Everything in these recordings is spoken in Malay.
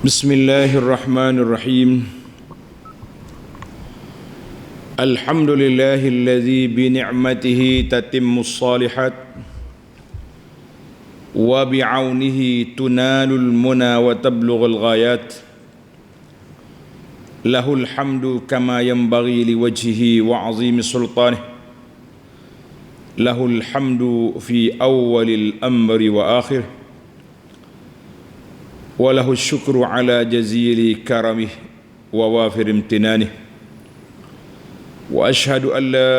بسم الله الرحمن الرحيم. الحمد لله الذي بنعمته تتم الصالحات وبعونه تنال المنى وتبلغ الغايات. له الحمد كما ينبغي لوجهه وعظيم سلطانه. له الحمد في أول الأمر وآخره، وله الشكر على جزيل كرمه ووافر امتنانه. وأشهد أن لا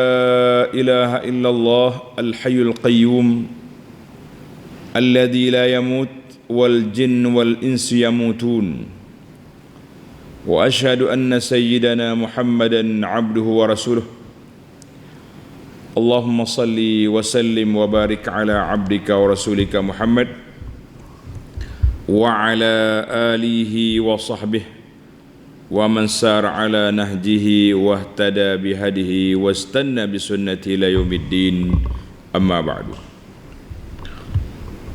إله إلا الله الحي القيوم الذي لا يموت والجن والإنس يموتون. وأشهد أن سيدنا محمدا عبده ورسوله. اللهم صل وسلم وبارك على عبدك ورسولك محمد وعلى آله وصحبه ومن سار على نهجه واهتدى بهديه واستنى بسنته إلى يوم الدين. أما بعد.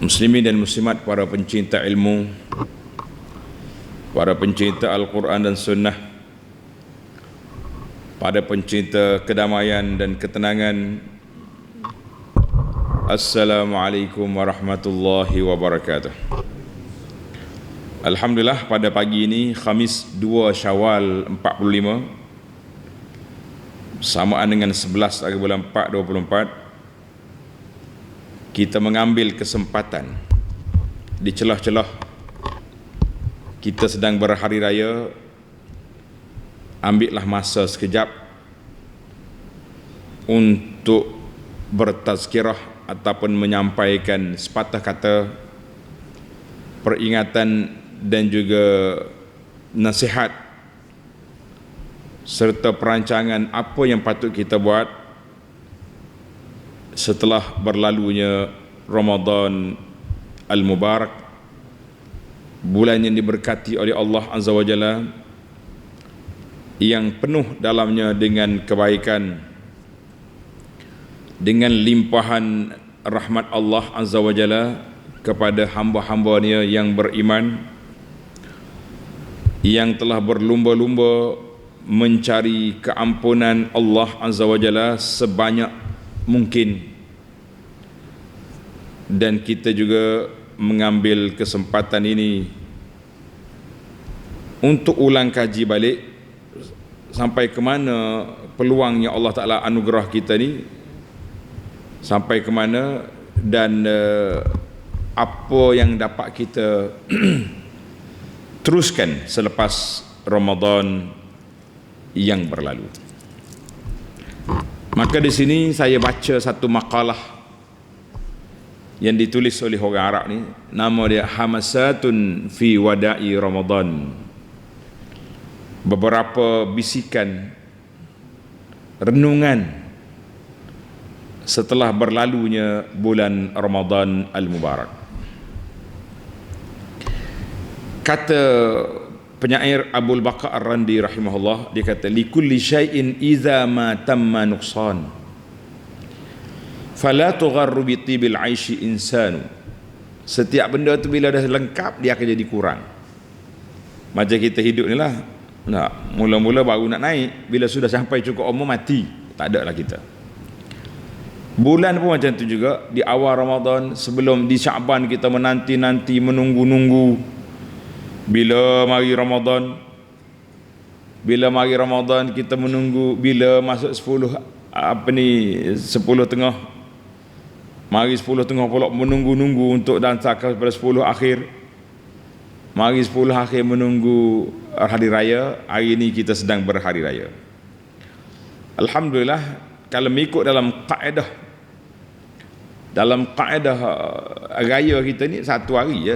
Muslimin dan muslimat, para pencinta ilmu, para pencinta Al-Quran dan Sunnah, para pencinta kedamaian dan ketenangan, Assalamualaikum warahmatullahi wabarakatuh. Alhamdulillah, pada pagi ini Khamis 2 Syawal 45 samaan dengan 11 hari bulan 4 24, kita mengambil kesempatan di celah-celah kita sedang berhari raya, ambillah masa sekejap untuk bertazkirah ataupun menyampaikan sepatah kata peringatan dan juga nasihat serta perancangan apa yang patut kita buat setelah berlalunya Ramadan Al-Mubarak, bulan yang diberkati oleh Allah Azza wa Jalla, yang penuh dalamnya dengan kebaikan, dengan limpahan rahmat Allah Azza wa Jalla kepada hamba-hambanya yang beriman, yang telah berlumba-lumba mencari keampunan Allah Azza wa Jalla sebanyak mungkin. Dan kita juga mengambil kesempatan ini untuk ulang kaji balik sampai ke mana peluangnya Allah Ta'ala anugerah kita ni, sampai ke mana, dan apa yang dapat kita teruskan selepas Ramadan yang berlalu. Maka di sini saya baca satu makalah yang ditulis oleh orang Arab ni, nama dia Hamasatun fi Wada'i Ramadan. Beberapa bisikan, renungan setelah berlalunya bulan Ramadan Al-Mubarak. Kata penyair Abul Baqa Ar-Randi rahimahullah, dia kata, likulli syai'in idza ma tamma nuqsan fala tugharru bi tibil aishi insanu. Setiap benda tu bila dah lengkap, dia akan jadi kurang. Macam kita hidup ni lah, mula-mula baru nak naik, bila sudah sampai cukup umur mati, tak ada lah kita. Bulan pun macam tu juga. Di awal Ramadan, sebelum di Syaban, kita menanti-nanti, menunggu-nunggu bila mari Ramadan. Bila mari Ramadan, kita menunggu bila masuk 10 tengah. Mari 10 tengah pula menunggu-nunggu untuk dansa pada 10 akhir. Mari 10 akhir menunggu hari raya. Hari ini kita sedang berhari raya. Alhamdulillah, kalau mengikut dalam kaedah raya kita ni, satu hari je.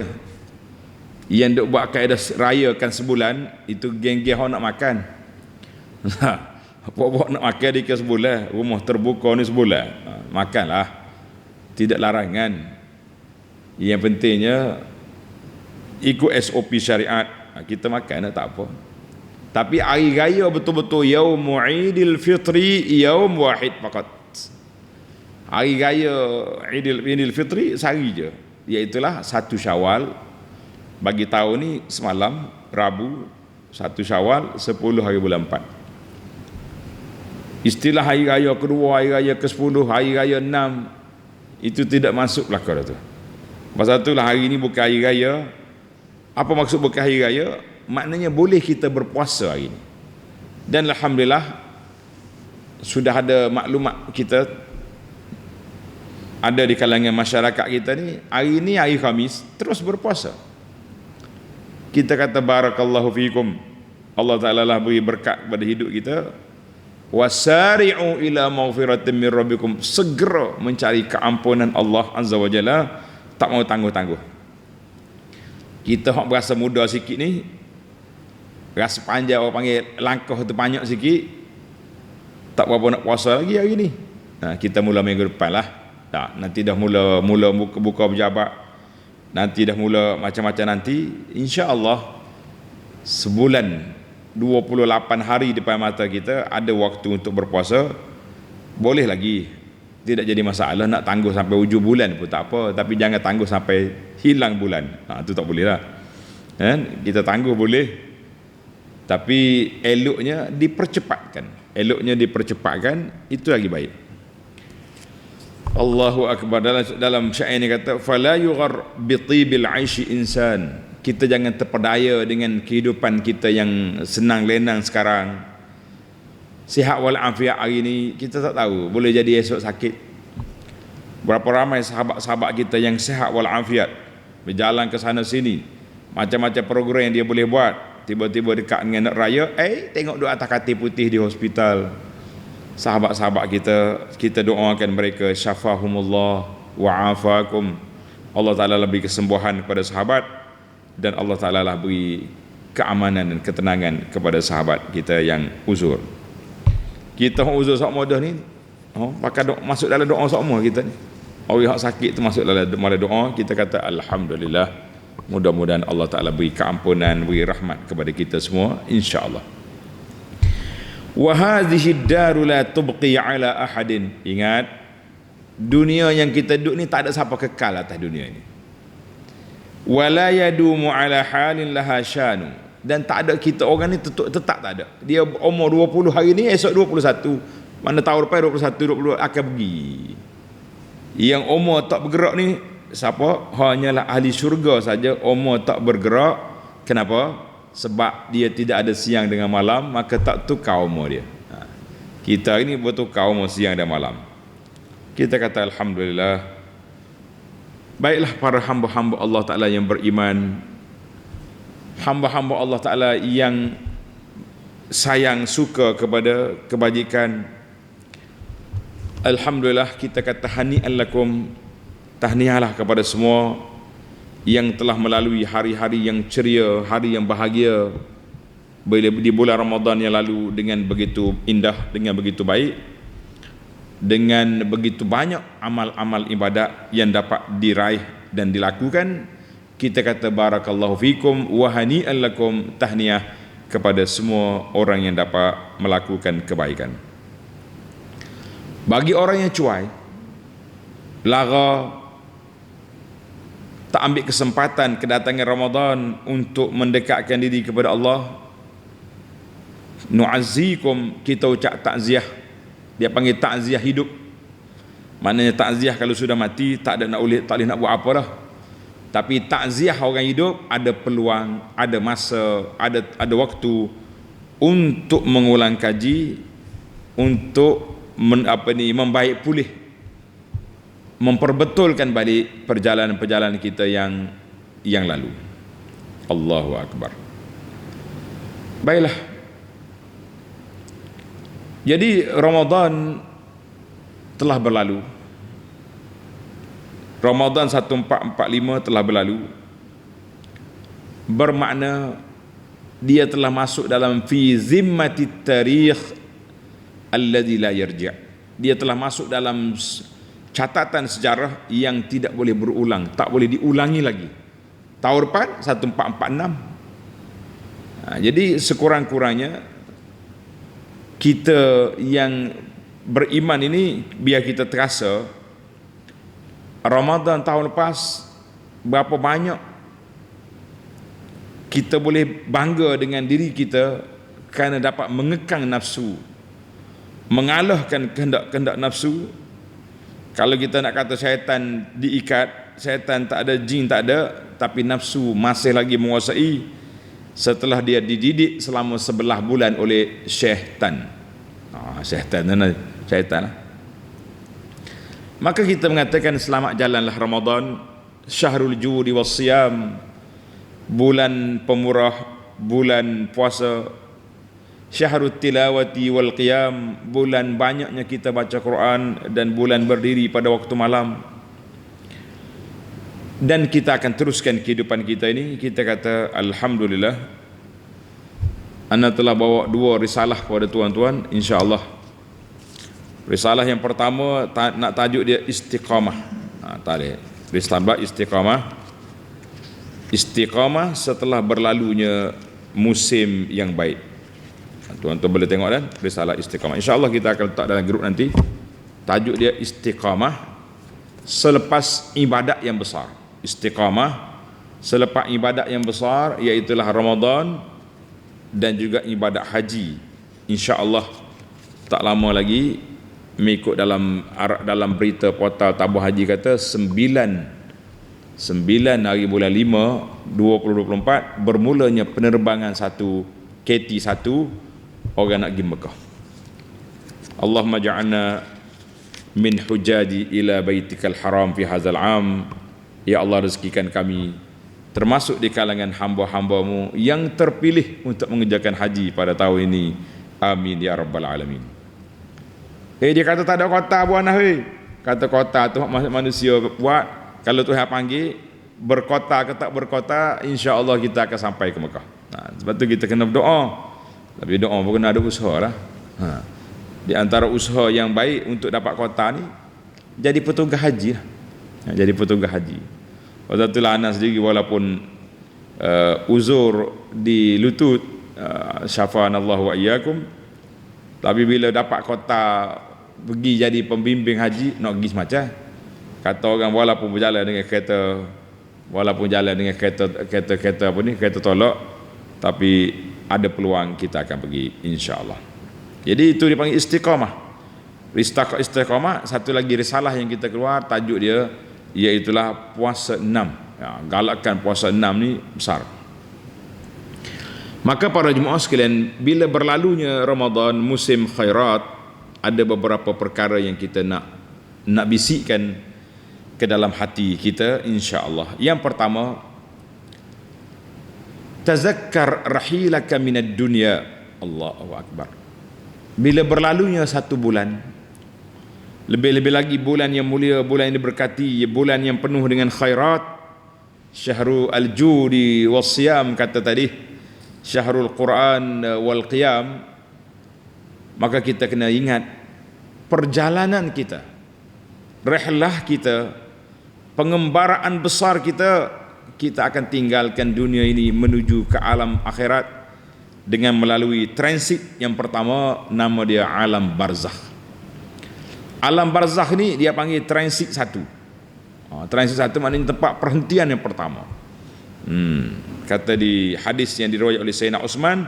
Yang duk buat kaedah rayakan sebulan, itu geng-geng orang nak makan. Buat nak makan dia ke sebulan, rumah terbuka ni sebulan, makanlah, tidak larangan. Yang pentingnya ikut SOP syariat, kita makan tak apa. Tapi hari raya betul-betul Yaumul Idil Fitri yaum wahid faqat. Hari raya Idul Fitri sehari je, iaitulah 1 Syawal Bagi tahun ni semalam Rabu 1 Syawal 10 hari bulan 4. Istilah hari raya kedua, hari raya ke-10, hari raya 6 itu tidak masuk belaka tu. Pasal itulah hari ni bukan hari raya. Apa maksud bukan hari raya? Maknanya boleh kita berpuasa hari ni. Dan alhamdulillah sudah ada maklumat kita ada di kalangan masyarakat kita ni, hari ni hari Khamis terus berpuasa. Kita kata barakallahu fikum, Allah Ta'ala lah beri berkat kepada hidup kita. Wasari'u ila maghfiratin min rabbikum, segera mencari keampunan Allah Azza wa Jalla, tak mau tangguh-tangguh. Kita hok berasa muda sikit ni, rasa panjang orang panggil langkah tu banyak sikit, tak berapa nak puasa lagi hari ni. Kita mula minggu depan lah. Nanti dah mula buka pejabat, nanti dah mula macam-macam nanti, insya-Allah sebulan 28 hari depan mata kita ada waktu untuk berpuasa. Boleh lagi, tidak jadi masalah. Nak tangguh sampai hujung bulan pun tak apa, tapi jangan tangguh sampai hilang bulan. Itu tak boleh lah. Kita tangguh boleh, tapi eloknya dipercepatkan, itu lagi baik. Allahu Akbar. Dalam syair ni kata fala yughar bi tibil aishi insan, kita jangan terpedaya dengan kehidupan kita yang senang lenang sekarang. Sihat wal afiat hari ni kita tak tahu, boleh jadi esok sakit. Berapa ramai sahabat-sahabat kita yang sihat wal afiat, berjalan ke sana sini, macam-macam program yang dia boleh buat, tiba-tiba dekat dengan nak raya, tengok duk atas katil putih di hospital. Sahabat-sahabat kita doakan mereka, syafahumullah wa afakum. Allah Ta'ala beri kesembuhan kepada sahabat, dan Allah Ta'ala beri keamanan dan ketenangan kepada sahabat kita yang uzur. Kita uzur sok modah ni, pakai masuk dalam doa semua kita ni. Orang yang sakit tu masuk dalam doa, kita kata alhamdulillah, mudah-mudahan Allah Ta'ala beri keampunan, beri rahmat kepada kita semua, insya-Allah. Wa hadhihi ad-daru la tubqi ala ahadin. Ingat, dunia yang kita duduk ni tak ada siapa kekal atas dunia ini. Wala yadumu ala halin laha syanu, dan tak ada kita orang ni tetap tak ada. Dia umur 20 hari ni, esok 21, mana tahun depan 21 20 akan pergi. Yang umur tak bergerak ni siapa? Hanyalah ahli syurga saja umur tak bergerak. Kenapa? Sebab dia tidak ada siang dengan malam, maka tak tukar umur dia. Kita ini bertukar umur siang dan malam. Kita kata alhamdulillah. Baiklah para hamba-hamba Allah Ta'ala yang beriman, hamba-hamba Allah Ta'ala yang sayang, suka kepada kebajikan. Alhamdulillah, kita kata hani'an lakum, tahniahlah kepada semua yang telah melalui hari-hari yang ceria, hari yang bahagia di bulan Ramadan yang lalu dengan begitu indah, dengan begitu baik, dengan begitu banyak amal-amal ibadat yang dapat diraih dan dilakukan. Kita kata barakallahu fikum wa hani'an lakum, tahniah kepada semua orang yang dapat melakukan kebaikan. Bagi orang yang cuai, lara, tak ambil kesempatan kedatangan Ramadan untuk mendekatkan diri kepada Allah, nu'azzikum, kita ucap takziah. Dia panggil takziah hidup. Maknanya takziah kalau sudah mati tak boleh nak buat apa dah. Tapi takziah orang hidup ada peluang, ada masa, ada waktu untuk mengulang kaji, untuk membaik pulih, memperbetulkan balik perjalanan-perjalanan kita yang lalu. Allahu Akbar. Baiklah. Jadi Ramadan telah berlalu. Ramadan 1445 telah berlalu. Bermakna dia telah masuk dalam fi zimmatit tarikh alladzi la yarji'. Dia telah masuk dalam catatan sejarah yang tidak boleh berulang, tak boleh diulangi lagi. Tahun depan 1446. Jadi sekurang-kurangnya kita yang beriman ini, biar kita terasa Ramadan tahun lepas berapa banyak kita boleh bangga dengan diri kita kerana dapat mengekang nafsu, mengalahkan kehendak-kehendak nafsu. Kalau kita nak kata syaitan diikat, syaitan tak ada, jin tak ada, tapi nafsu masih lagi menguasai setelah dia dididik selama 11 bulan oleh syaitan. Syaitan lah. Maka kita mengatakan selamat jalanlah Ramadan, syahrul judi wassiyam, bulan pemurah, bulan puasa, syahrul tilawati wal qiyam, bulan banyaknya kita baca Quran dan bulan berdiri pada waktu malam. Dan kita akan teruskan kehidupan kita ini. Kita kata alhamdulillah, ana telah bawa 2 risalah kepada tuan-tuan, insya-Allah. Risalah yang pertama nak tajuk dia istiqamah. Risalah istiqamah. Istiqamah setelah berlalunya musim yang baik. Tuan-tuan boleh tengok dan risalah istiqamah. Insya-Allah kita akan letak dalam grup nanti. Tajuk dia istiqamah selepas ibadat yang besar. Istiqamah selepas ibadat yang besar, iaitu Ramadan dan juga ibadat haji. Insya-Allah tak lama lagi, mengikut dalam berita portal Tabung Haji kata 9 hari bulan 5 2024 bermulanya penerbangan satu KT1 orang nak pergi Mekah. Allahumma ja'alna min hujaji ila baitikal haram fi hadzal am. Ya Allah, rezekikan kami termasuk di kalangan hamba-hambamu yang terpilih untuk mengerjakan haji pada tahun ini. Amin ya rabbal alamin. Dia kata tak ada kota buat nah. Kata kota tu manusia buat. Kalau Tuhan panggil berkota ke tak berkota, insya-Allah kita akan sampai ke Mekah. Sebab tu kita kena berdoa. Tapi doa pun kena ada usaha lah. Di antara usaha yang baik untuk dapat kota ni, jadi petugas haji lah. Jadi petugas haji. Waktu tu Anas sendiri walaupun uzur di lutut, syafanallahu wa iyyakum, tapi bila dapat kota pergi jadi pembimbing haji, nak pergi semacam kata orang, walaupun berjalan dengan kereta, walaupun jalan dengan kereta apa ni, kereta tolak, tapi ada peluang kita akan pergi insya-Allah. Jadi itu dipanggil istiqamah. Istiqamah. Satu lagi risalah yang kita keluar, tajuk dia iaitulah puasa 6. Galakkan puasa 6 ni besar. Maka para jemaah sekalian, bila berlalunya Ramadan, musim khairat, ada beberapa perkara yang kita nak bisikkan ke dalam hati kita insya-Allah. Yang pertama, tazakkar rahilaka minad dunya. Allahu akbar. Bila berlalunya satu bulan, lebih-lebih lagi bulan yang mulia, bulan yang diberkati, bulan yang penuh dengan khairat, syahrul al-judi wassiyam kata tadi, syahrul Quran wal qiyam, maka kita kena ingat perjalanan kita, rihlah kita, pengembaraan besar kita akan tinggalkan dunia ini menuju ke alam akhirat dengan melalui transit yang pertama, nama dia alam barzakh. Alam barzakh ni dia panggil transit 1. Transit 1 maknanya tempat perhentian yang pertama. Kata di hadis yang diriwayatkan oleh Sayyidina Utsman,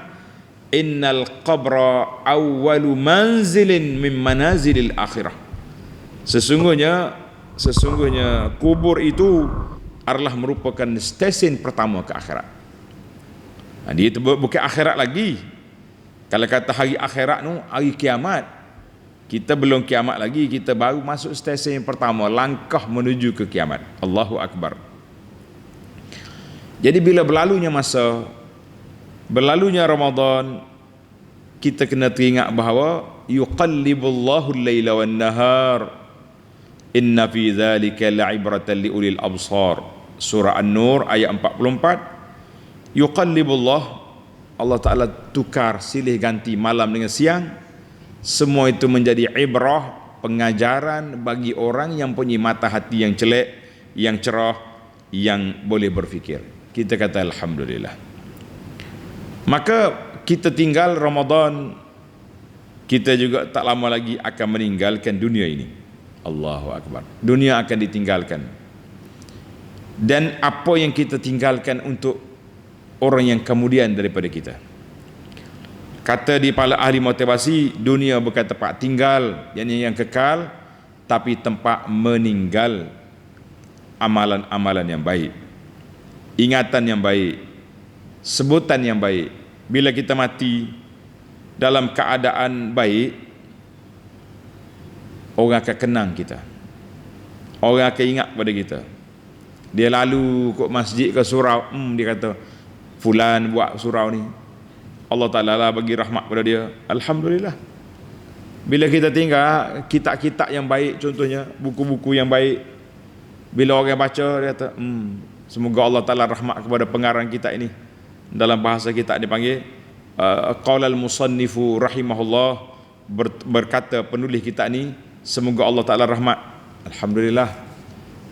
innal qabra awwalu manzilin min manazilil akhirah. Sesungguhnya kubur itu adalah merupakan stesen pertama ke akhirat. Dia itu bukan akhirat lagi. Kalau kata hari akhirat tu hari kiamat, kita belum kiamat lagi, kita baru masuk stesen yang pertama, langkah menuju ke kiamat. Allahu akbar. Jadi bila berlalunya masa, berlalunya Ramadan, kita kena teringat bahawa yuqallibullahu al-laila wan-nahar inna fi dzalika la'ibratan liulil absar. Surah An-Nur ayat 44. Yuqallibullah, Allah Ta'ala tukar, silih ganti malam dengan siang. Semua itu menjadi ibrah, pengajaran bagi orang yang punya mata hati yang celek, yang cerah, yang boleh berfikir. Kita kata alhamdulillah. Maka kita tinggal Ramadan, kita juga tak lama lagi akan meninggalkan dunia ini. Allahu akbar. Dunia akan ditinggalkan. Dan apa yang kita tinggalkan untuk orang yang kemudian daripada kita. Kata di para ahli motivasi, dunia bukan tempat tinggal yang kekal, tapi tempat meninggal amalan-amalan yang baik, ingatan yang baik, sebutan yang baik. Bila kita mati dalam keadaan baik, orang akan kenang kita, orang akan ingat pada kita. Dia lalu ke masjid ke surau, dia kata fulan buat surau ni, Allah Ta'ala lah bagi rahmat pada dia, alhamdulillah. Bila kita tinggal kitab-kitab yang baik, contohnya buku-buku yang baik, bila orang baca dia kata semoga Allah Ta'ala rahmat kepada pengarang kitab ini. Dalam bahasa kitab dipanggil qala al-musannifu rahimahullah, berkata penulis kitab ni, semoga Allah Ta'ala rahmat. Alhamdulillah,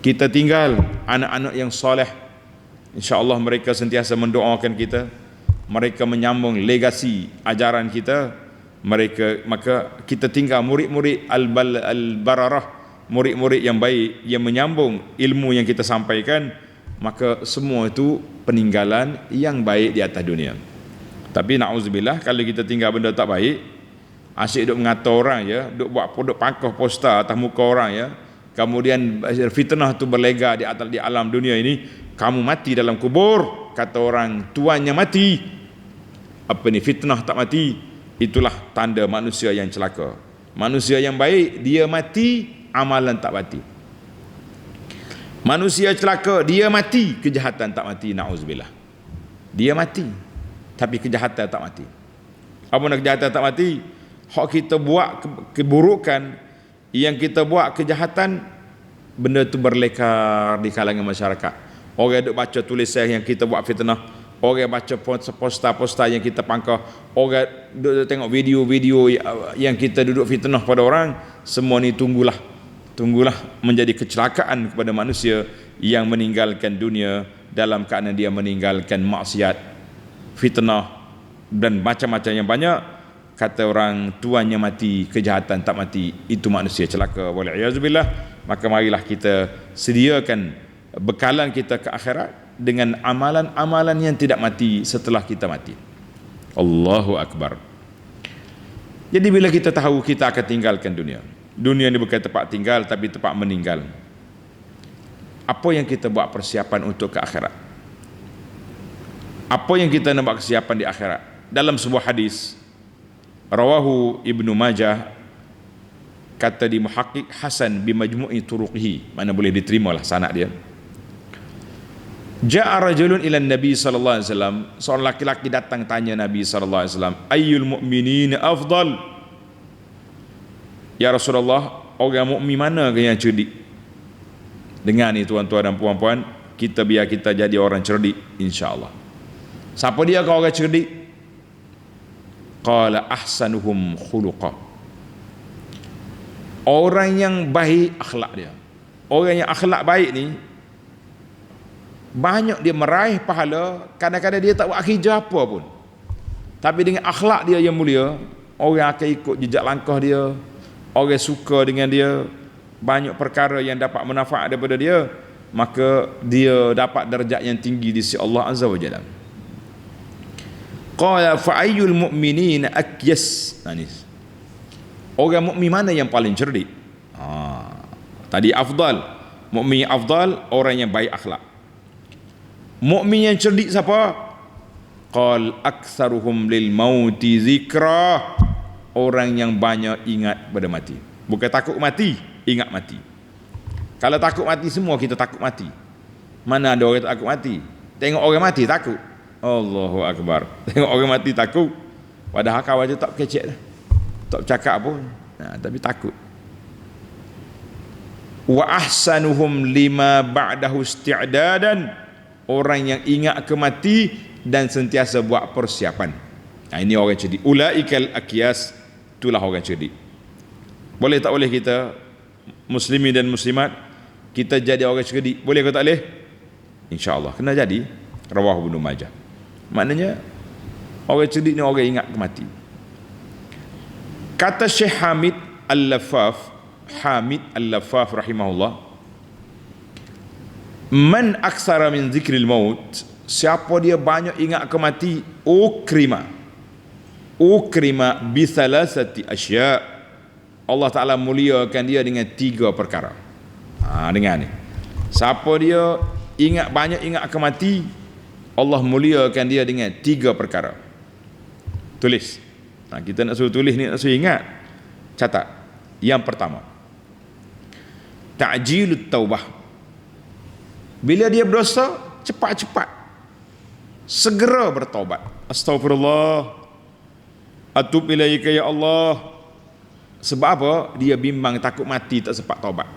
kita tinggal anak-anak yang soleh, insya-Allah mereka sentiasa mendoakan kita, mereka menyambung legasi ajaran kita, maka kita tinggal murid-murid al-bararah, murid-murid yang baik yang menyambung ilmu yang kita sampaikan, maka semua itu peninggalan yang baik di atas dunia. Tapi na'udzubillah, kalau kita tinggal benda tak baik, asyik duk mengata orang ya, duk buat duk pangkah poster atas muka orang ya, kemudian fitnah tu berlega di alam dunia ini, kamu mati dalam kubur, kata orang tuannya mati, apa ni, fitnah tak mati, itulah tanda manusia yang celaka. Manusia yang baik, dia mati, amalan tak mati. Manusia celaka, dia mati, kejahatan tak mati, na'udzubillah. Dia mati, tapi kejahatan tak mati. Apa nak kejahatan tak mati? Hak kita buat keburukan, yang kita buat kejahatan, benda tu berlekar di kalangan masyarakat. Orang duk baca tulisan yang kita buat fitnah, orang baca poster-poster yang kita pangkah, orang duduk tengok video-video yang kita duduk fitnah pada orang. Semua ni tunggulah menjadi kecelakaan kepada manusia yang meninggalkan dunia dalam keadaan dia meninggalkan maksiat, fitnah dan macam-macam yang banyak. Kata orang tuannya mati, kejahatan tak mati, itu manusia celaka, wal'iyazubillah. Maka marilah kita sediakan bekalan kita ke akhirat dengan amalan-amalan yang tidak mati setelah kita mati. Allahu Akbar. Jadi bila kita tahu kita akan tinggalkan dunia, dunia ini bukan tempat tinggal tapi tempat meninggal, apa yang kita buat persiapan untuk ke akhirat? Apa yang kita nak buat persiapan di akhirat? Dalam sebuah hadis rawahu Ibnu Majah, kata di muhaqqiq Hasan bi majmu'i turuqihi, mana boleh diterimalah sanad dia. Ja'a rajulun ila Nabi sallallahu alaihi wasallam, seorang laki-laki datang tanya Nabi sallallahu alaihi wasallam, ayyul mu'minina afdal? Ya Rasulullah, orang mukmin mana yang cerdik? Dengar ni tuan-tuan dan puan-puan, biar kita jadi orang cerdik insya-Allah. Siapa dia kau orang cerdik? Qala ahsanuhum khuluqa. Orang yang baik akhlak dia. Orang yang akhlak baik ni banyak dia meraih pahala, kadang-kadang dia tak buat kerja apa pun, tapi dengan akhlak dia yang mulia, orang akan ikut jejak langkah dia, orang suka dengan dia, banyak perkara yang dapat manfaat daripada dia, maka dia dapat darjat yang tinggi di sisi Allah Azza wa Jalla. Qala fa ayyul mu'minina akyas. Orang mukmin mana yang paling cerdik? Tadi afdal, mukmin afdal, orang yang baik akhlak. Mukmin yang cerdik siapa? Qal aktsaruhum lil mauti zikra, orang yang banyak ingat pada mati. Bukan takut mati, ingat mati. Kalau takut mati, semua kita takut mati. Mana ada orang takut mati? Tengok orang mati takut. Allahu Akbar. Tengok orang mati takut, padahal kawan dia tak kecek dah, tak cakap pun, tapi takut. Wa ahsanuhum lima ba'dahu isti'dadan, orang yang ingat ke mati dan sentiasa buat persiapan. Ini orang cerdik. Ulaikal akyas, itulah orang cerdik. Boleh tak boleh kita muslimin dan muslimat kita jadi orang cerdik? Boleh ke tak boleh? InsyaAllah kena jadi. Rawahu Ibnu Majah. Maknanya orang cerdik ni orang ingat ke mati. Kata Syekh Hamid Al-Lafaf rahimahullah, man aksara min zikril maut, siapa dia banyak ingat kemati, ukrima bi thalathati asya, Allah Ta'ala muliakan dia dengan 3 perkara. Dengar ni, siapa dia banyak ingat akan mati, Allah muliakan dia dengan 3 perkara. Tulis. Kita nak suruh tulis ni, nak suruh ingat. Catat. Yang pertama, ta'jilut taubah. Bila dia berdosa, cepat-cepat segera bertaubat. Astaghfirullah, atub ilaika ya Allah. Sebab apa? Dia bimbang takut mati tak sempat taubat.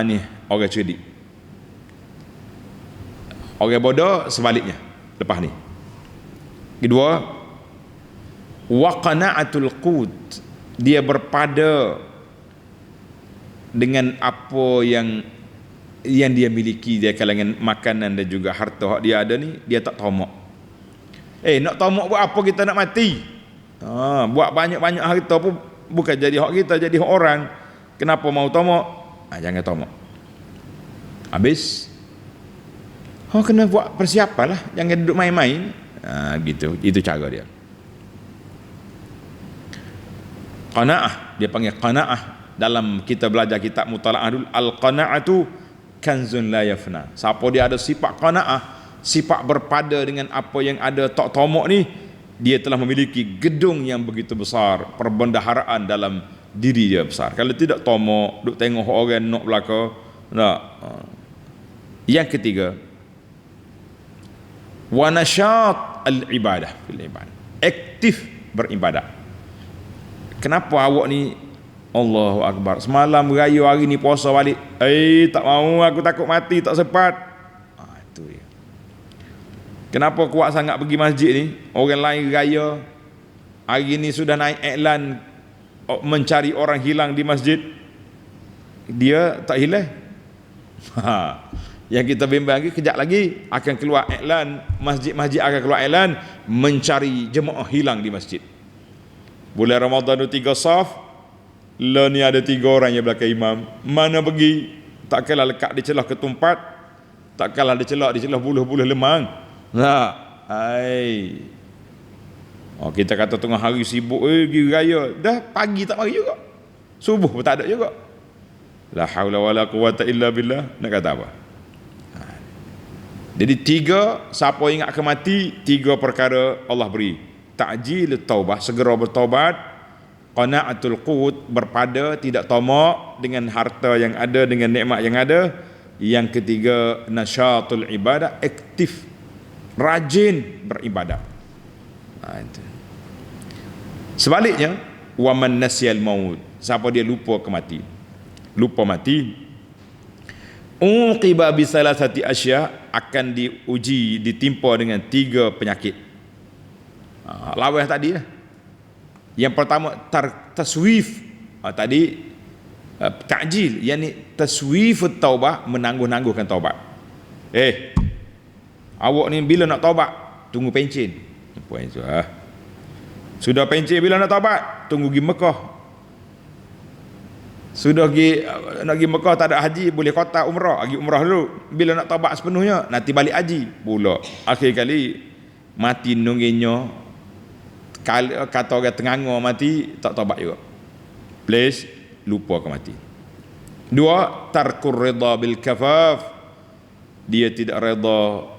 Ni orang cerdik. Orang bodoh sebaliknya. Lepas ni, kedua, wa qana'atul qut. Dia berpada dengan apa yang dia miliki, dia kalangan makanan dan juga harta hak dia ada ni, dia tak tamak. Nak tamak buat apa? Kita nak mati. Buat banyak-banyak harta pun bukan jadi hak kita, jadi hak orang. Kenapa mau tamak? Jangan tamak. Habis, kena buat persiapan lah, jangan duduk main-main. Gitu, itu cara dia. Qanaah, dia panggil qanaah. Dalam kita belajar kitab Mutalaah dulu, al-qanaatu kanzun la yafna. Siapa dia ada sifat qanaah, sifat berpada dengan apa yang ada, tak tamak ni, dia telah memiliki gedung yang begitu besar, perbendaharaan dalam diri dia besar. Kalau tidak tamak, duk tengok orang nak belaka, tak. Yang ketiga, wa nasyat al-ibadah fil ibadah, aktif beribadah. Kenapa awak ni, Allahu Akbar, semalam raya, hari ni puasa balik, tak mau, aku takut mati tak sempat. Itu dia. Kenapa kuat sangat pergi masjid ni? Orang lain raya, hari ni sudah naik iklan mencari orang hilang di masjid, dia tak hilang. Yang kita bimbang lagi, kejap lagi akan keluar iklan, masjid-masjid akan keluar iklan mencari jemaah hilang di masjid. Bulan Ramadan tu 3 saf, lah ni ada 3 orang yang belakang imam, mana pergi? Tak kalah lekat di celah ketumpat, tak kalah di celah buluh-buluh lemang. Kita kata tengah hari sibuk, pergi raya, dah pagi tak mari juga, subuh pun tak ada juga. La haula wala quwata illa billah. Nak kata apa? Jadi 3, siapa ingat akan mati, 3 perkara Allah beri. Ta'jilut taubah, segera bertaubat. Qana'atul qut, berpada, tidak tamak dengan harta yang ada, dengan nikmat yang ada. Yang ketiga, nasyatul ibadah, aktif, rajin beribadah. Itu. Sebaliknya, wa man nasyal maut, siapa dia lupa kematian, lupa mati, uqiba bi salasati asya, akan diuji, ditimpa dengan 3 penyakit. Lawan tadi lah. Yang pertama taswif, tadi ta'jil, yakni taswifut taubah, menangguh-nangguhkan taubat. Awak ni bila nak taubat, tunggu pencen. Sudah pencen, bila nak taubat, tunggu pergi Mekah. Sudah nak pergi Mekah, tak ada haji, boleh kota umrah, pergi umrah dulu. Bila nak taubat sepenuhnya, nanti balik haji pula. Akhir kali mati nunggunya, kata orang Tengangor mati, tak taubat juga. Please, lupa ke mati. 2, tarkur rida bil kafaf, dia tidak reda,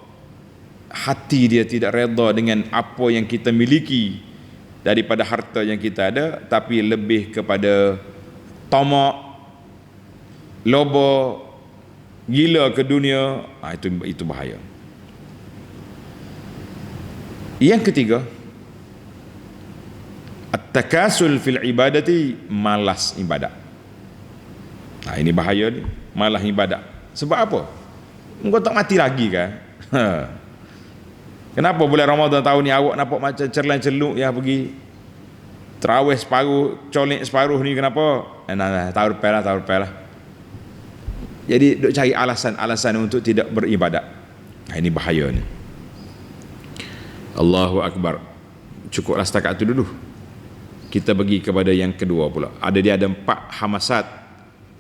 hati dia tidak reda dengan apa yang kita miliki daripada harta yang kita ada, tapi lebih kepada tamak, loba, gila ke dunia. Itu bahaya. Yang ketiga, at-takasul fil ibadati, malas ibadat. Ini bahaya ni, malas ibadat. Sebab apa? Engkau tak mati lagi kan? Kenapa bulan Ramadan tahun ni awak nampak macam cerlan-celuk ya, pergi terawih separuh, colek separuh ni, kenapa? Tahun lepas lah. Jadi duk cari alasan-alasan untuk tidak beribadat. Ini bahaya ni. Allahu Akbar. Cukuplah setakat itu dulu. Kita pergi kepada yang kedua pula. Ada 4 hamasat,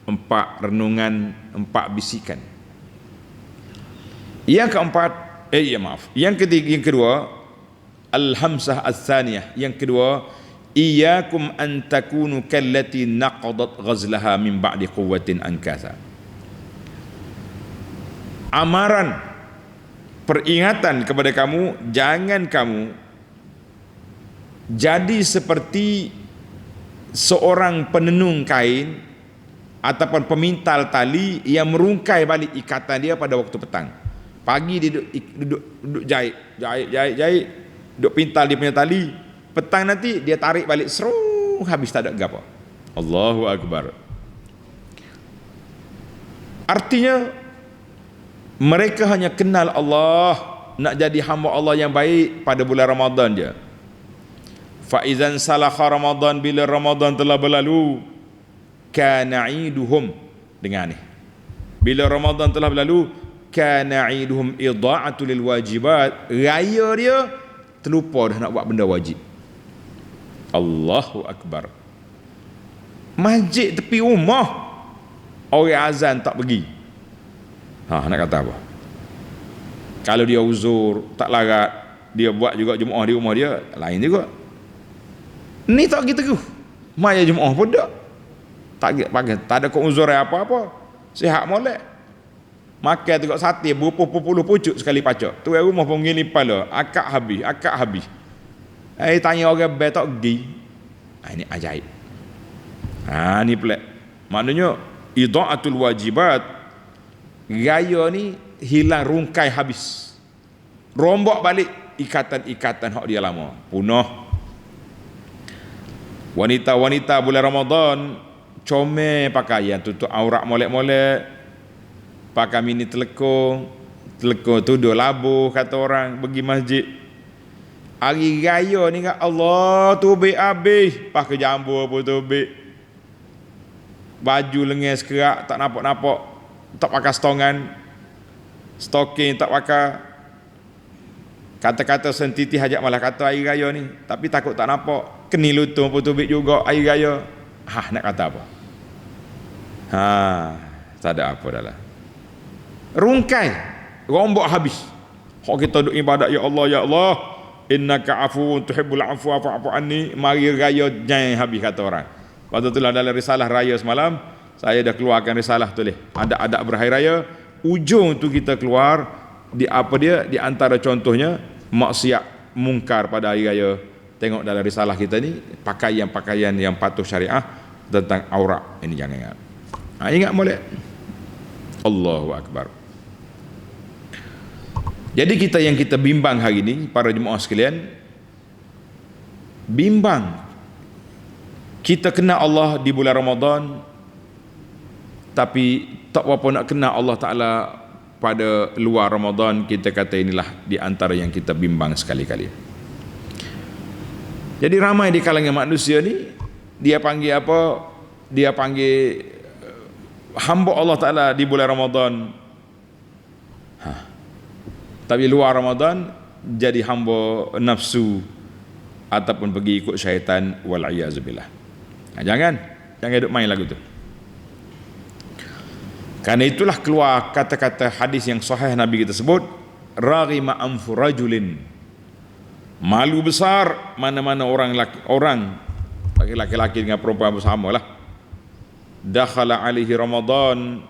4 renungan, 4 bisikan. Yang keempat, yang ketiga, yang kedua, al-hamsah ats-tsaniyah, yang kedua, iyyakum an takunu kallati naqadat ghazlaha min ba'di quwwatin ankasa. Amaran, peringatan kepada kamu, jangan kamu jadi seperti seorang penenung kain ataupun pemintal tali yang merungkai balik ikatan dia pada waktu petang. Pagi dia duduk jahit, duduk pintal dia punya tali. Petang nanti dia tarik balik, seru, habis tak ada gapo. Allahu Akbar. Artinya mereka hanya kenal Allah, nak jadi hamba Allah yang baik pada bulan Ramadan je. Fa idzan salakha Ramadan, bila Ramadan telah berlalu, kana iduhum, dengar ni, bila Ramadan telah berlalu, kana iduhum idha'atu lil wajibat, raya dia terlupa dah nak buat benda wajib. Allahu Akbar. Masjid tepi rumah orang azan tak pergi, nak kata apa? Kalau dia uzur, tak larat, dia buat juga Jumaat di rumah dia, lain juga. Ni tak gitu, maya Jumaat pun tak ada uzur apa-apa, sihat molek. Makan tengok sate berpuluh-puluh pucuk sekali pacak. Tu rumah pun gini pala, akak habis. Tanya orang bai tak pergi. Ini ajaib. Ni pelik. Maknanya idha'atul wajibat, gaya ni hilang, rungkai, habis. Rombak balik ikatan-ikatan hak dia lama, punah. Wanita-wanita bulan Ramadan comel pakaian, tutup aurat molek-molek, pakai mini telekong tuduh labuh, kata orang pergi masjid. Hari raya ni kat Allah tubik habis, pakai jambu apa tubik, baju lengan sekerak tak nampak-nampak, tak pakai stoking tak pakai, kata-kata sentiti hajat malah kata hari raya ni, tapi takut tak nampak, keni lutung apa tubik juga hari raya. Nak kata apa? Tak ada apa dah lah. Rungkai, rombok habis. Hak kita duk ibadat, ya Allah, innaka afuwun tuhibbul afwa fa'fu anni, mari raya jai habis, kata orang. Waktu itulah dalam risalah raya semalam, saya dah keluarkan risalah tulis adab-adab berhari raya. Ujung tu kita keluar di apa dia, di antara contohnya maksiat mungkar pada hari raya. Tengok dalam risalah kita ni, pakaian-pakaian yang patuh syariah tentang aurat ini jangan ingat. Ingat boleh. Allahu Akbar. Jadi yang kita bimbang hari ini, para jemaah sekalian, bimbang. Kita kenal Allah di bulan Ramadan, tapi tak apa nak kenal Allah Ta'ala pada luar Ramadan. Kita kata inilah di antara yang kita bimbang sekali-kali. Jadi ramai di kalangan manusia ni, dia panggil apa? Dia panggil hamba Allah Ta'ala di bulan Ramadan, tapi luar Ramadan jadi hamba nafsu ataupun pergi ikut syaitan, wal'iyazubillah. Jangan duk main lagu tu. Karena itulah keluar kata-kata hadis yang sahih Nabi kita sebut, raghima anfu rajulin, malu besar mana-mana orang laki-laki dengan perempuan bersama lah. Dakhala alaihi Ramadan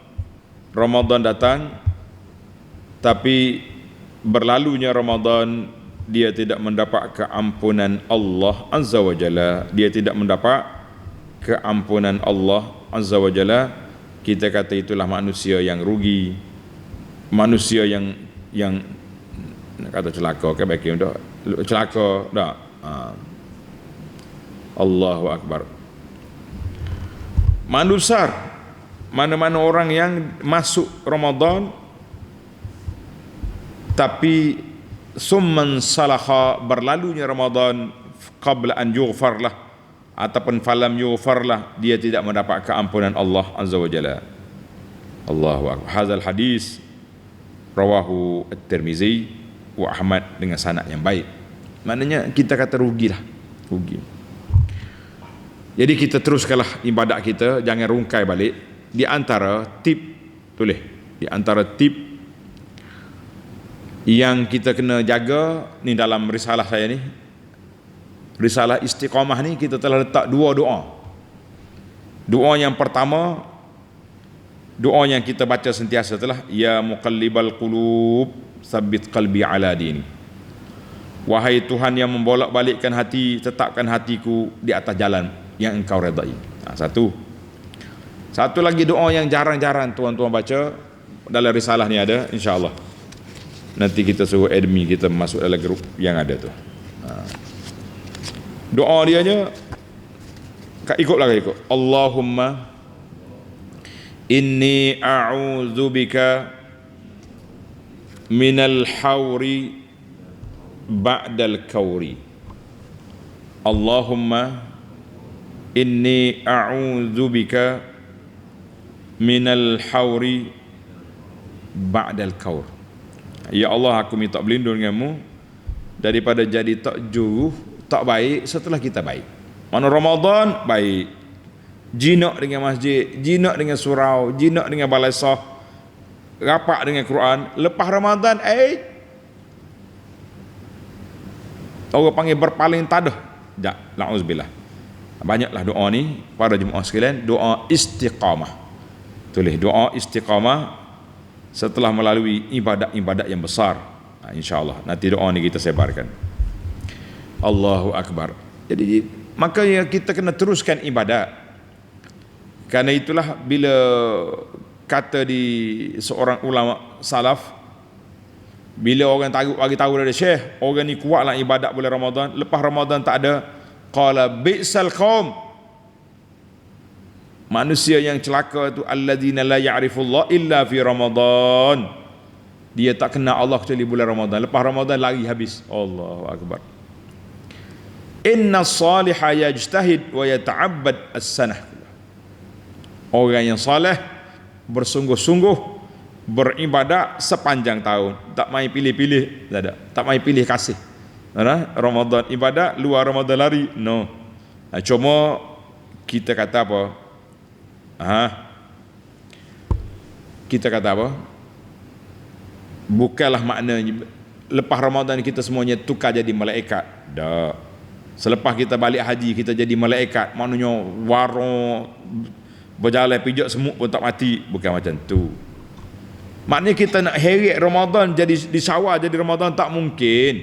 datang, tapi berlalunya Ramadan dia tidak mendapat keampunan Allah Azza wa Jalla. Dia tidak mendapat keampunan Allah Azza wa Jalla. Kita kata itulah manusia yang rugi, manusia yang nak kata celaka ke baik dah, celaka dah. Allahu Akbar. Manusar mana-mana orang yang masuk Ramadan tapi summan salakha, berlalunya Ramadan, qabla an yughfar lah ataupun falam yughfar lah, dia tidak mendapat keampunan Allah Azza wa Jalla. Allahu Akbar. Hadzal hadis rawahu At-Tirmizi wa Ahmad dengan sanad yang baik. Maknanya kita kata rugilah, rugi. Jadi kita teruskanlah ibadat kita, jangan rungkai balik. Di antara tip, tulis, di antara tip Yang kita kena jaga ni dalam risalah saya ni, risalah istiqamah ni, kita telah letak dua doa. Doa yang pertama, doa yang kita baca sentiasa telah, ya muqallibal qulub tsabbit qalbi ala dini. Wahai Tuhan yang membolak-balikkan hati, tetapkan hatiku di atas jalan yang engkau redai. Satu lagi doa yang jarang-jarang tuan-tuan baca, dalam risalah ni ada, insya-Allah. Nanti kita suruh admin kita masuk dalam grup yang ada tu. Doa dia nya ikutlah. Allahumma inni a'udzubika minal hawri ba'dal kawri. Allahumma inni a'udzubika minal hawri ba'dal kawr. Ya Allah, aku minta berlindung denganmu daripada jadi tak juru, tak baik setelah kita baik. Mana Ramadan baik, jinak dengan masjid, jinak dengan surau, jinak dengan balai sah, rapat dengan Quran. Lepas Ramadan orang panggil berpaling tadah. Na'udzubillah. Banyaklah doa ni para jemaah sekalian, doa istiqamah. Tulis doa istiqamah setelah melalui ibadat-ibadat yang besar. InsyaAllah nanti doa ni kita sebarkan. Allahu Akbar. Jadi maka kita kena teruskan ibadat. Karena itulah bila kata di seorang ulama salaf, bila orang bagi tahu dari Syekh, orang ni kuatlah ibadat bulan Ramadan, lepas Ramadan tak ada, qala bi'sal qaum, manusia yang celaka itu alladzina la ya'rifullah illa fi Ramadan. Dia tak kenal Allah kecuali bulan Ramadan. Lepas Ramadan lari habis. Allahu Akbar. Inna salihah yajtahid wa yata'abbad as-sanah. Orang yang saleh bersungguh-sungguh beribadat sepanjang tahun. Tak main pilih-pilih, tak main pilih kasih. Ramadan ibadat, luar Ramadan lari. No. Cuma kita kata apa? Kita kata apa? Bukanlah maknanya lepas Ramadan kita semuanya tukar jadi malaikat. Tak. Selepas kita balik haji kita jadi malaikat, maknanya warung berjalan pijak semut pun tak mati. Bukan macam tu. Maknanya kita nak heret Ramadan jadi di Syawal jadi Ramadan tak mungkin.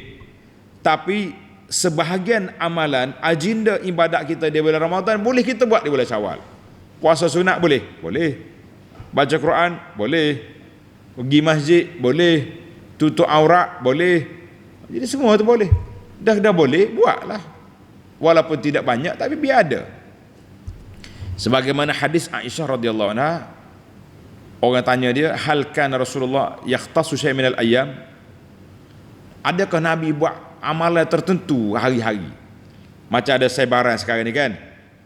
Tapi sebahagian amalan, agenda ibadat kita di bulan Ramadan boleh kita buat di bulan Syawal. Puasa sunat boleh? Boleh. Baca Quran? Boleh. Pergi masjid? Boleh. Tutup aurat? Boleh. Jadi semua tu boleh. Dah boleh, buatlah. Walaupun tidak banyak, tapi biar ada. Sebagaimana hadis Aisyah radhiyallahu anha, orang tanya dia, hal kana Rasulullah yakhtassu syai' minal ayyam? Adakah Nabi buat amalan tertentu hari-hari? Macam ada sebaran sekarang ni kan?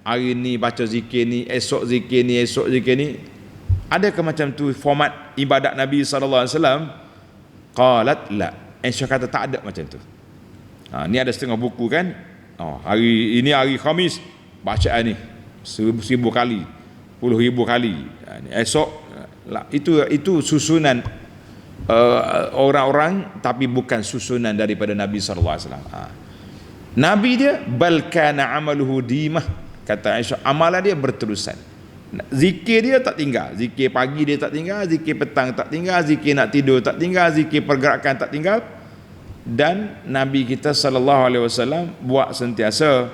Hari ni baca zikir ni, esok zikir ni, esok zikir ni. Adakah macam tu format ibadat Nabi SAW? Qalat la. Aisyah kata tak ada macam tu. Ni ada setengah buku kan. Hari ini hari Khamis, bacaan ni 1000 kali, 10,000 kali. Esok itu susunan orang-orang, tapi bukan susunan daripada Nabi SAW. Nabi dia bal kana amaluhu dimah. Kata Aisyah, amalan dia berterusan. Zikir dia tak tinggal. Zikir pagi dia tak tinggal, zikir petang tak tinggal, zikir nak tidur tak tinggal, zikir pergerakan tak tinggal. Dan Nabi kita SAW buat sentiasa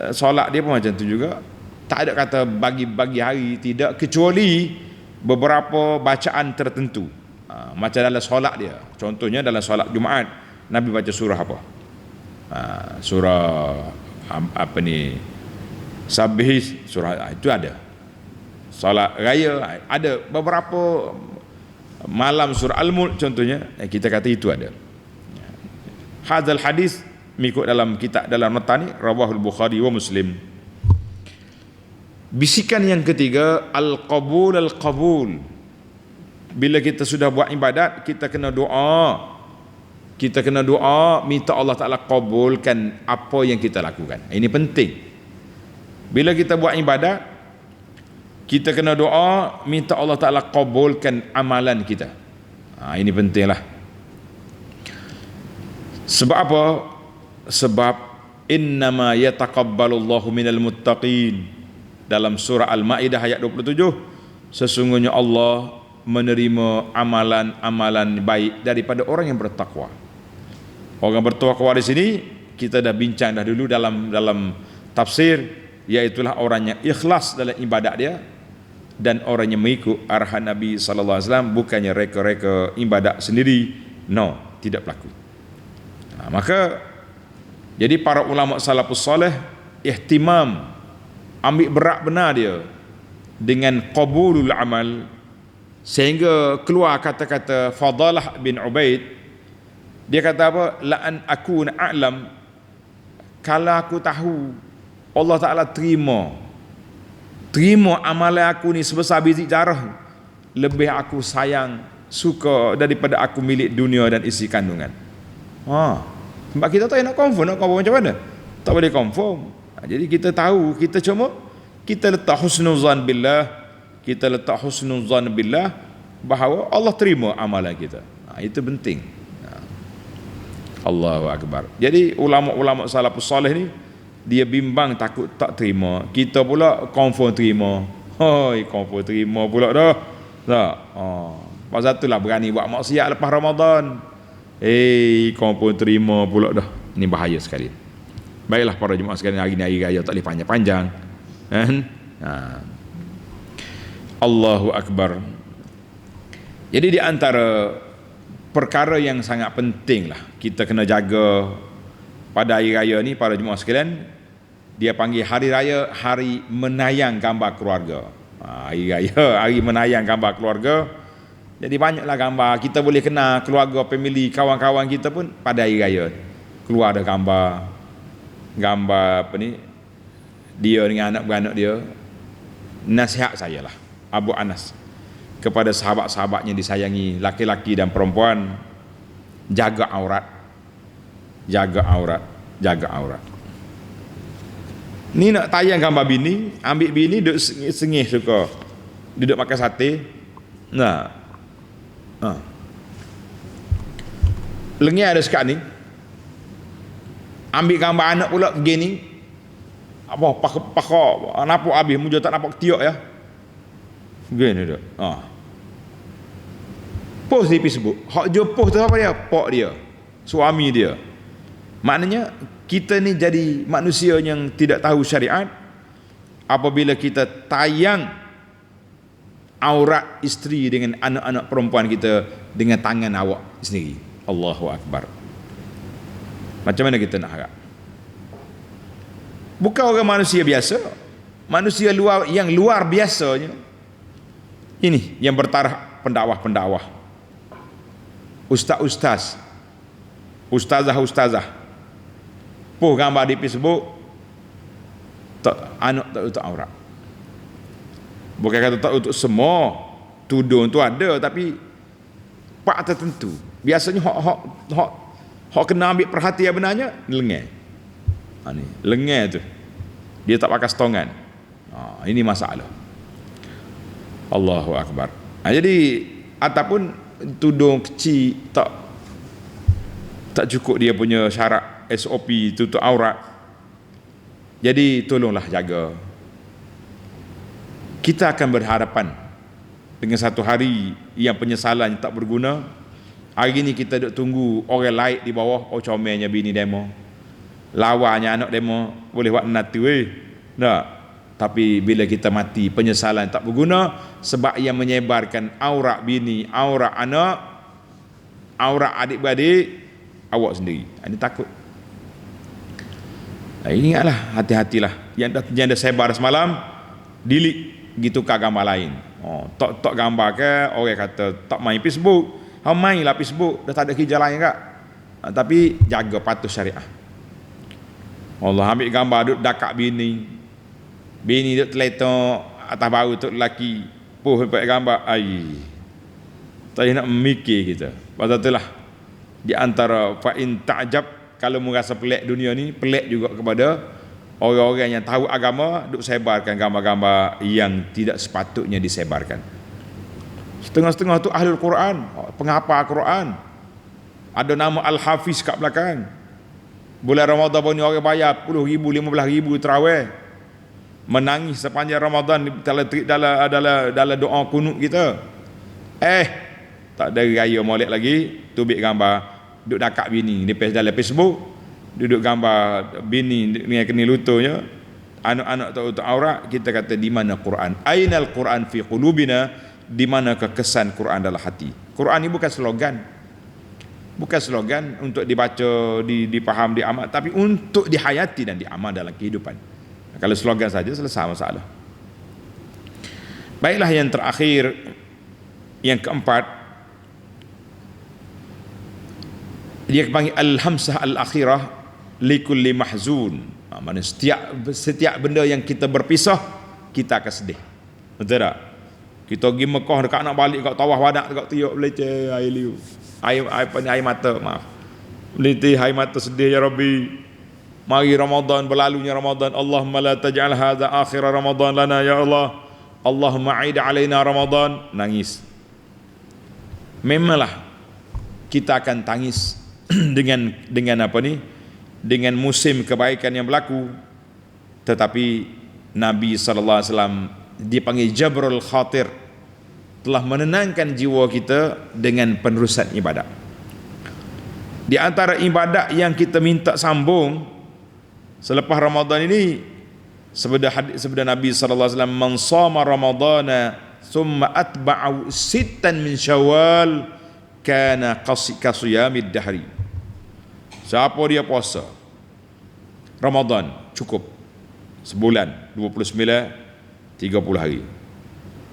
solat dia pun macam tu juga. Tak ada kata bagi hari, tidak, kecuali beberapa bacaan tertentu. Macam dalam solat dia. Contohnya dalam solat Jumaat, Nabi baca surah apa? Surah apa ni? Sabih, surah itu ada. Solat raya ada beberapa malam, surah Al-Mulk contohnya, kita kata itu ada. Hadzal hadis mengikut dalam kitab dalam matan ni rawahul Bukhari wa Muslim. Bisikan yang ketiga, al-qabul al-qabul. Bila kita sudah buat ibadat, kita kena doa. Kita kena doa minta Allah Taala kabulkan apa yang kita lakukan. Ini penting. Bila kita buat ibadat, kita kena doa minta Allah Ta'ala kabulkan amalan kita. Ini pentinglah. Sebab apa? Sebab innama yataqabbalullahu minal muttaqin. Dalam surah Al-Maidah ayat 27, sesungguhnya Allah menerima amalan-amalan baik daripada orang yang bertakwa. Orang bertakwa di sini kita dah bincang dah dulu dalam tafsir, iaitulah orang yang ikhlas dalam ibadat dia dan orang yang mengikut arahan Nabi sallallahu alaihi wasallam, bukannya reka-reka ibadat sendiri. No, tidak berlaku. Maka jadi para ulama salafus soleh ihtimam, ambil berat benar dia dengan qabulul amal, sehingga keluar kata-kata Fadalah bin Ubaid. Dia kata apa? La an akuna a'lam, kalau aku tahu Allah Ta'ala terima amalan aku ni sebesar biji jarah, lebih aku sayang, suka daripada aku milik dunia dan isi kandungan. Sebab kita tak nak confirm macam mana? Tak boleh confirm. Jadi kita tahu, kita letak husnuzan billah, bahawa Allah terima amalan kita. Itu penting. Allahu Akbar. Jadi ulama-ulama salafus soleh ni, dia bimbang takut tak terima, kita pula confirm terima. Confirm terima pula dah. Tak. Pasal itulah berani buat maksiat lepas Ramadan. Confirm terima pula dah. Ini bahaya sekali. Baiklah para jemaah sekalian, hari ni hari raya, tak boleh panjang-panjang. Allahu Akbar. Jadi di antara perkara yang sangat penting lah kita kena jaga pada hari raya ni para jemaah sekalian, dia panggil hari raya hari menayang gambar keluarga. Hari raya hari menayang gambar keluarga. Jadi banyaklah gambar, kita boleh kenal keluarga, family, kawan-kawan kita pun pada hari raya keluar ada gambar apa ni, dia dengan anak-beranak dia. Nasihat saya lah, Abu Anas, kepada sahabat-sahabatnya disayangi, laki-laki dan perempuan, jaga aurat. Ni nak tayang gambar bini, ambil bini duduk sengih suka, duduk makan sate. Lengih ada sekat ni, ambil gambar anak pula begini, apa pakak nampak habis, muja tak nampak tiok ya. Begini dah. Post di Facebook. Hak je post tu apa dia? Pak dia, suami dia. Maknanya kita ni jadi manusia yang tidak tahu syariat apabila kita tayang aurat isteri dengan anak-anak perempuan kita dengan tangan awak sendiri. Allahu Akbar. Macam mana kita nak harap? Bukan orang manusia biasa, manusia yang luar biasanya. Ini yang bertaraf pendakwah, ustaz-ustaz, ustazah, post gambar di Facebook, anak tak untuk aurat. Bukan kata tak untuk semua, tudung tu ada, tapi pak tertentu. Biasanya hak kena ambil perhatian benarnya lengah. Ni lengah tu, dia tak pakai setongan. Ini masalah. Allahu Akbar. Jadi ataupun tudung kecil tak cukup dia punya syarat SOP tutup aurat. Jadi tolonglah jaga. Kita akan berhadapan dengan satu hari yang penyesalan tak berguna. Hari ni kita duk tunggu orang like di bawah, comelnya bini demo, lawanya anak demo, boleh buat nanti tak. Tapi bila kita mati, penyesalan tak berguna, sebab yang menyebarkan aurat bini, aurat anak, aurat adik-beradik, awak sendiri. Ini takut. Ingatlah, hati-hatilah. Yang dah sebar semalam, delete, gitu ke gambar lain. Tak gambar ke, orang kata tak main Facebook. Mainlah Facebook, dah tak ada kerja lain kak. Tapi jaga patuh syariah. Allah ambil gambar duduk dakak bini duduk terletak atas bahu tu lelaki, pakai gambar, tak nak memikir kita. Pasal itulah di antara fa'in ta'jab, kalau merasa pelik dunia ni, pelik juga kepada orang-orang yang tahu agama duk sebarkan gambar-gambar yang tidak sepatutnya disebarkan. Setengah-setengah tu ahlul Quran, penghafal Quran, Ada nama Al-Hafiz kat belakang. Bulan Ramadan pun ni orang bayar 10,000, 15,000 tarawih. Menangis sepanjang Ramadan dalam doa kunut kita. Tak ada raya Maulid lagi, tubik gambar duduk dakak bini di dalam Facebook, duduk gambar bini dengan keni lututnya, anak-anak tak tutup aurat. Kita kata di mana Quran? Ainal Quran fi qulubina? Di mana kekesan Quran dalam hati? Quran ni bukan slogan. Bukan slogan untuk dibaca, dipaham, diamal, tapi untuk dihayati dan diamal dalam kehidupan. Kalau slogan saja selesai masalah. Baiklah, yang terakhir, yang keempat, dia panggil al-hamsah al-akhirah likulli mahzun. Maksudnya setiap benda yang kita berpisah, kita akan sedih. Betul tak? Kita pergi Mekah dekat nak balik kat tawaf wadak dekat tiup leceh air liu. Air mata, maaf. Meliti air mata sedih, ya Rabbi. Mari Ramadan, berlalunya Ramadan. Allahumma la taj'al hadza akhir Ramadan lana ya Allah. Allahumma a'id alaina Ramadan. Nangis. Memanglah kita akan tangis dengan apa ni? Dengan musim kebaikan yang berlaku. Tetapi Nabi sallallahu alaihi wasallam dipanggil Jabrul Khatir, telah menenangkan jiwa kita dengan penerusan ibadat. Di antara ibadat yang kita minta sambung selepas Ramadan ini, sabda Nabi sallallahu alaihi wasallam, man shama ramadana thumma atba'u sittan min syawal kana qasiyamid dahri. Siapa dia puasa Ramadan cukup sebulan, 29 30 hari,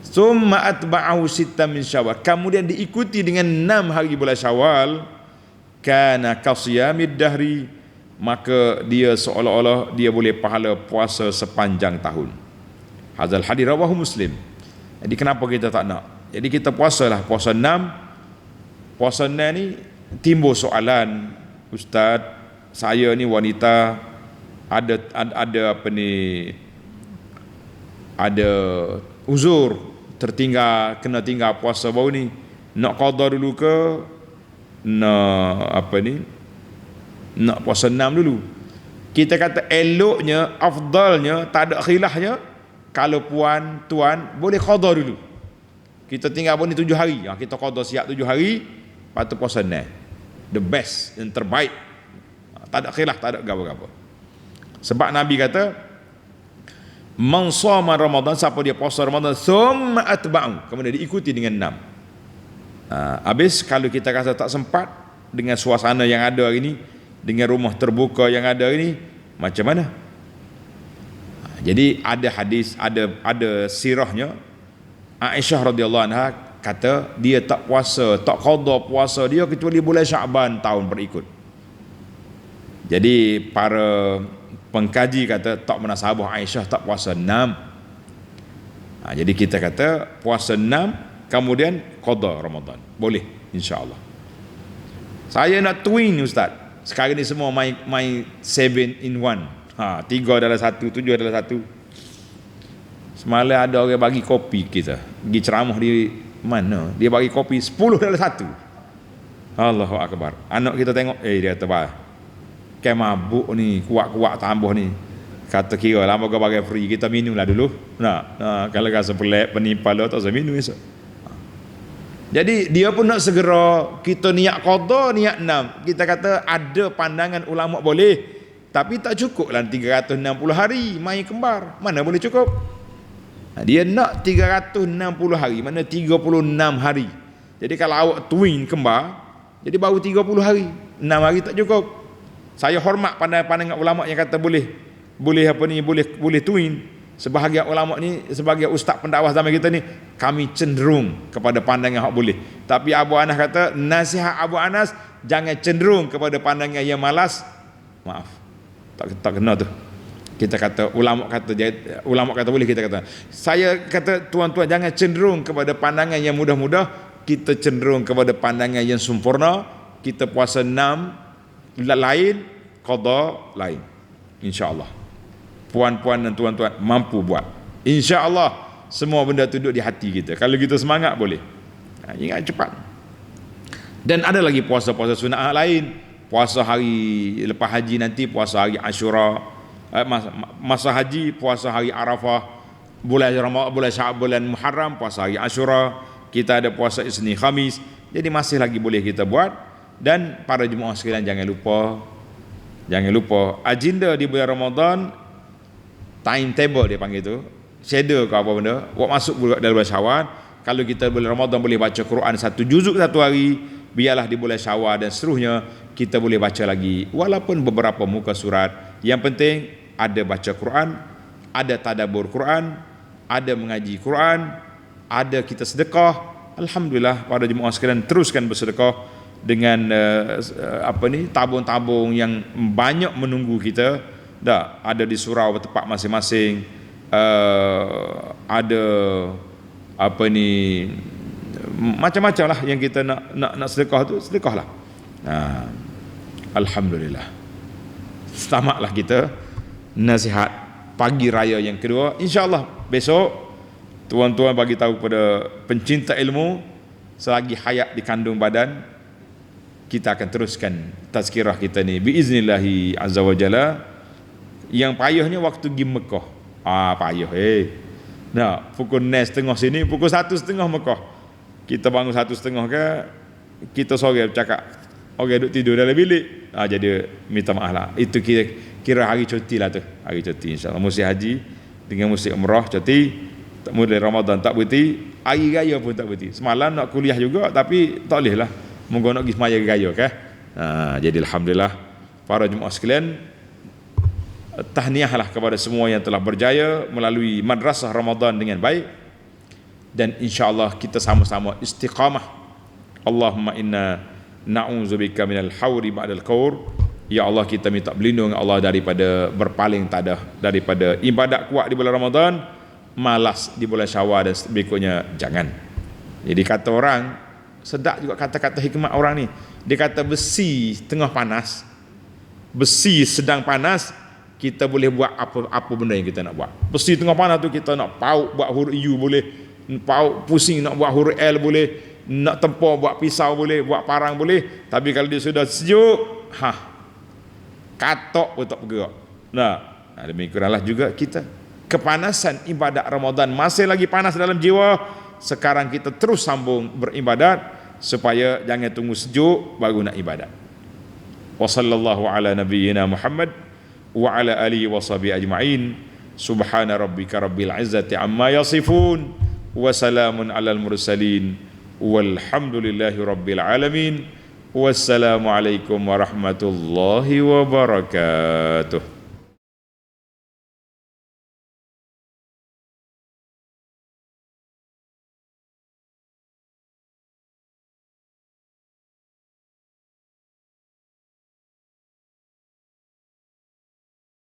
summa atba'ahu sittan min syawal, kemudian diikuti dengan 6 hari bulan Syawal, kana qasiyamid dahri, maka dia seolah-olah dia boleh pahala puasa sepanjang tahun. Hadzal hadis rawahu Muslim. Jadi kenapa kita tak nak? Jadi kita puasalah, puasa 6. Puasa 6 ni timbul soalan, ustaz, saya ni wanita, ada apa ni, ada uzur, kena tinggal puasa baru ni, nak qada dulu ke nak apa ni, nak puasa 6 dulu? Kita kata eloknya, afdalnya, tak ada khilafnya, kalau puan tuan boleh qada dulu. Kita tinggal pun ni 7 hari, kita qada siap 7 hari, lepas tu puasa 6. The best, yang terbaik. Tak ada khilaf, tak ada gapo-gapo. Sebab Nabi kata man shama Ramadan, siapa dia puasa Ramadan thumma atba'u, kemudian diikuti dengan 6. Habis kalau kita rasa tak sempat dengan suasana yang ada hari ni, dengan rumah terbuka yang ada hari ni, macam mana? Jadi ada hadis, ada sirahnya. Aisyah radhiyallahu anha kata dia tak puasa, tak qada puasa dia kecuali bulan Syaban tahun berikut. Jadi para pengkaji kata tak munasabah Aisyah tak puasa 6. Jadi kita kata puasa 6 kemudian qada Ramadan. Boleh insya-Allah. Saya nak twin ustaz. Sekarang ni semua my 7 in 1. 3 dalam 1, 7 dalam 1. Semalam ada orang bagi kopi kita. Pergi ceramah di mana? Dia bagi kopi 10 dalam 1. Allahu akbar. Anak kita tengok, dia tebal. Kayak mabuk ni, kuat-kuat tambah ni. Kata kira lama kau bagi free, kita minum lah dulu. Kalau rasa pelik, penipal tak usah minum esok. Jadi dia pun nak segera, kita niat qada, niat 6. Kita kata ada pandangan ulama boleh, tapi tak cukup lah 360 hari main kembar. Mana boleh cukup? Dia nak 360 hari, mana 36 hari. Jadi kalau awak twin kembar, jadi baru 30 hari. 6 hari tak cukup. Saya hormat pandangan ulama yang kata boleh twin. Sebahagian ulama ni, sebagai ustaz pendakwah zaman kita ni, kami cenderung kepada pandangan hak boleh. Tapi Abu Anas kata, nasihat Abu Anas, jangan cenderung kepada pandangan yang malas. Maaf, tak kena tu. Kita kata ulama kata boleh, kita kata. Saya kata tuan-tuan jangan cenderung kepada pandangan yang mudah-mudah, kita cenderung kepada pandangan yang sempurna. Kita puasa 6 lain, qada lain. Insya-Allah. Puan-puan dan tuan-tuan mampu buat. Insya-Allah semua benda tu duduk di hati kita. Kalau kita semangat boleh. Ingat cepat. Dan ada lagi puasa-puasa sunat lain, puasa hari lepas haji nanti, puasa hari Ashura, masa haji puasa hari Arafah, bulan Ramadan, bulan Muharram puasa hari Ashura, kita ada puasa Isnin Khamis. Jadi masih lagi boleh kita buat. Dan para jemaah sekalian jangan lupa agenda di bulan Ramadan, timetable dia panggil tu, schedule ke apa benda, buat masuk dalam bulan Syawal. Kalau kita bulan Ramadan boleh baca Quran 1 juzuk satu hari, biarlah di bulan Syawal dan seterusnya kita boleh baca lagi walaupun beberapa muka surat. Yang penting ada baca Quran, ada tadabbur Quran, ada mengaji Quran, ada kita sedekah. Alhamdulillah para jemaah sekalian, teruskan bersedekah dengan tabung-tabung yang banyak menunggu kita. Dah ada di surau tempat masing-masing, ada macam-macam lah yang kita nak sedekah tu, sedekahlah. Alhamdulillah. Selamatlah kita nasihat pagi raya yang kedua. InsyaAllah besok tuan-tuan bagi tahu kepada pencinta ilmu, selagi hayat di kandung badan, kita akan teruskan tazkirah kita ni biiznillahi azza wa jalla. Yang payahnya waktu pergi Mekah. Payah nah, pukul 9.30 sini, pukul 1.30 Mekah. Kita bangun 1.30 ke, kita sore bercakap, duduk tidur dalam bilik. Jadi minta maaf lah. Itu kira hari cuti lah tu. Hari cuti insyaAllah. Musim haji dengan musim umrah cuti. Mulai Ramadan tak berhenti, hari raya pun tak berhenti. Semalam nak kuliah juga tapi tak boleh lah, mungkin nak pergi semaya raya kan. Jadi alhamdulillah para jemaah sekalian, tahniahlah kepada semua yang telah berjaya melalui madrasah Ramadan dengan baik. Dan insyaAllah kita sama-sama istiqamah. Allahumma inna na'udzubika minal hawri ba'dal qawr. Ya Allah, kita minta berlindung Allah daripada berpaling tadah, daripada ibadat kuat di bulan Ramadan, malas di bulan Syawal dan berikutnya jangan. Jadi kata orang, sedap juga kata-kata hikmat orang ni. Dia kata besi tengah panas, besi sedang panas, kita boleh buat apa benda yang kita nak buat. Besi tengah panas tu kita nak pauk buat huruf U boleh, pauk pusing nak buat huruf L boleh, nak tempur buat pisau boleh, buat parang boleh. Tapi kalau dia sudah sejuk, katok pun tak bergerak. Demikianlah juga kita. Kepanasan ibadat Ramadan masih lagi panas dalam jiwa. Sekarang kita terus sambung beribadat supaya jangan tunggu sejuk baru nak ibadat. Wa sallallahu ala nabiyyina Muhammad wa ala alihi wa sahbihi ajma'in. Subhana rabbika rabbil izzati amma yasifun wa salamun alal mursalin walhamdulillahi rabbil alamin. Wassalamu alaikum warahmatullahi wabarakatuh.